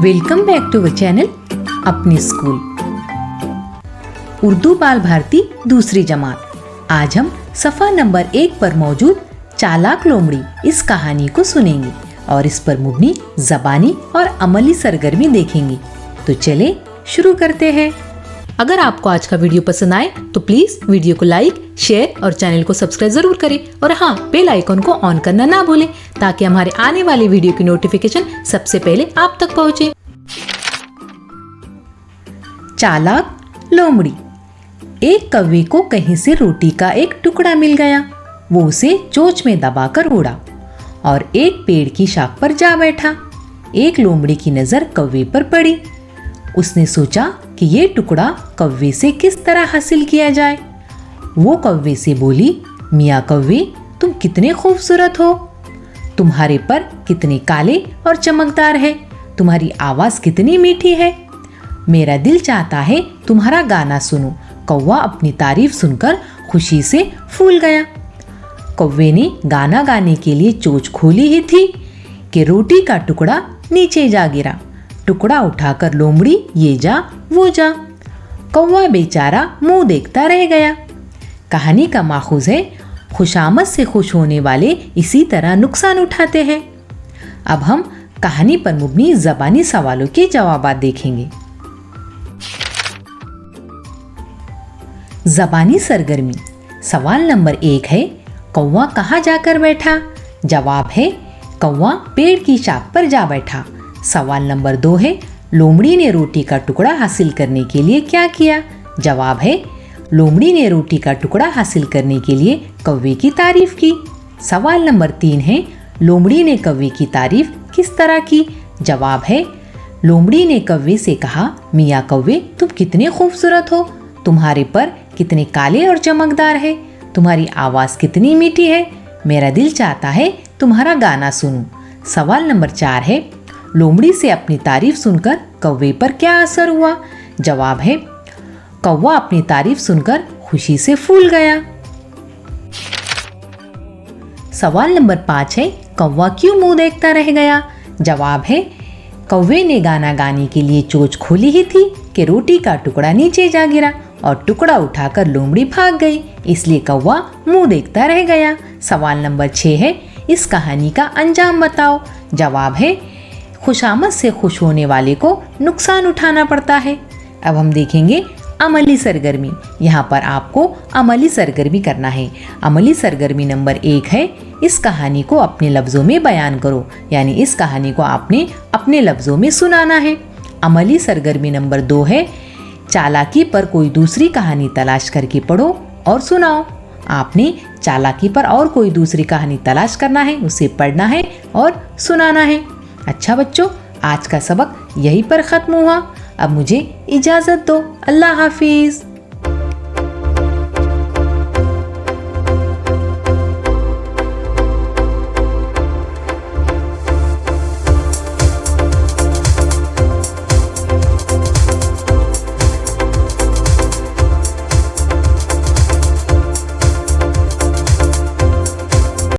Welcome back to our channel अपनी school Urdu Bal Bharati दूसरी जमात। आज हम सफ़ा नंबर 1 पर मौजूद चालाक लोमड़ी इस कहानी को सुनेंगे और इस पर मुबनी ज़बानी और अमली सरगर्मी देखेंगे। तो चले शुरू करते हैं। अगर आपको आज का वीडियो पसंद आए तो प्लीज़ वीडियो को लाइक, शेयर और चैनल को सब्सक्राइब जरूर करें और हाँ, बेल आइकन को ऑन करना ना भूलें ताकि हमारे आने वाली वीडियो की नोटिफिकेशन सबसे पहले आप तक पहुंचे। चालाक लोमड़ी। एक कौवे को कहीं से रोटी का एक टुकड़ा मिल गया। वो उसे चोंच में दबाकर उड़ा और एक पेड़ की शाख पर जा बैठा। एक लोमड़ी की नज़र कौवे पर पड़ी। उसने सोचा कि ये टुकड़ा कौवे से किस तरह हासिल किया जाए। वो कौवे से बोली, मियाँ कौवे, तुम कितने खूबसूरत हो। तुम्हारे पर कितने काले और चमकदार है। तुम्हारी आवाज़ कितनी मीठी है। मेरा दिल चाहता है तुम्हारा गाना सुनूं। कौवा अपनी तारीफ सुनकर खुशी से फूल गया। कौवे ने गाना गाने के लिए चोंच खोली ही थी कि रोटी का टुकड़ा नीचे जा गिरा। टुकड़ा उठाकर लोमड़ी ये जा वो जा। कौवा बेचारा मुंह देखता रह गया। कहानी का माखूज है, खुशामद से खुश होने वाले इसी तरह नुकसान उठाते हैं। अब हम कहानी पर मुबनी ज़बानी सवालों के जवाब देखेंगे। ज़बानी सरगर्मी। सवाल नंबर 1 है, कौवा कहाँ जाकर बैठा। जवाब है, कौवा पेड़ की शाख पर जा बैठा। सवाल नंबर 2 है, लोमड़ी ने रोटी का टुकड़ा हासिल करने के लिए क्या किया। जवाब है, लोमड़ी ने रोटी का टुकड़ा हासिल करने के लिए कौवे की तारीफ की। सवाल नंबर 3 है, लोमड़ी ने कौवे की तारीफ किस तरह की। जवाब है, लोमड़ी ने कौवे से कहा, मियाँ कौवे, तुम कितने खूबसूरत हो। तुम्हारे पर कितने काले और चमकदार है। तुम्हारी आवाज़ कितनी मीठी है। मेरा दिल चाहता है तुम्हारा गाना सुनूं। सवाल नंबर 4 है, लोमड़ी से अपनी तारीफ सुनकर कौवे पर क्या असर हुआ। जवाब है, कौवा अपनी तारीफ सुनकर खुशी से फूल गया। सवाल नंबर 5 है, कौवा क्यों मुंह देखता रह गया। जवाब है, कौवे ने गाना गाने के लिए चोंच खोली ही थी कि रोटी का टुकड़ा नीचे जा गिरा और टुकड़ा उठाकर लोमड़ी भाग गई, इसलिए कौवा मुंह देखता रह गया। सवाल नंबर 6 है, इस कहानी का अंजाम बताओ। जवाब है, खुशामद से खुश होने वाले को नुकसान उठाना पड़ता है। अब हम देखेंगे अमली सरगर्मी। यहाँ पर आपको अमली सरगर्मी करना है। अमली सरगर्मी नंबर 1 है, इस कहानी को अपने लफ्ज़ों में बयान करो, यानी इस कहानी को आपने अपने लफ्ज़ों में सुनाना है। अमली सरगर्मी नंबर 2 है, चालाकी पर कोई दूसरी कहानी तलाश करके पढ़ो और सुनाओ। आपने चालाकी पर और कोई दूसरी कहानी तलाश करना है, उसे पढ़ना है और सुनाना है। अच्छा बच्चों, आज का सबक यहीं पर ख़त्म हुआ। अब मुझे इजाज़त दो। अल्लाह हाफिज़।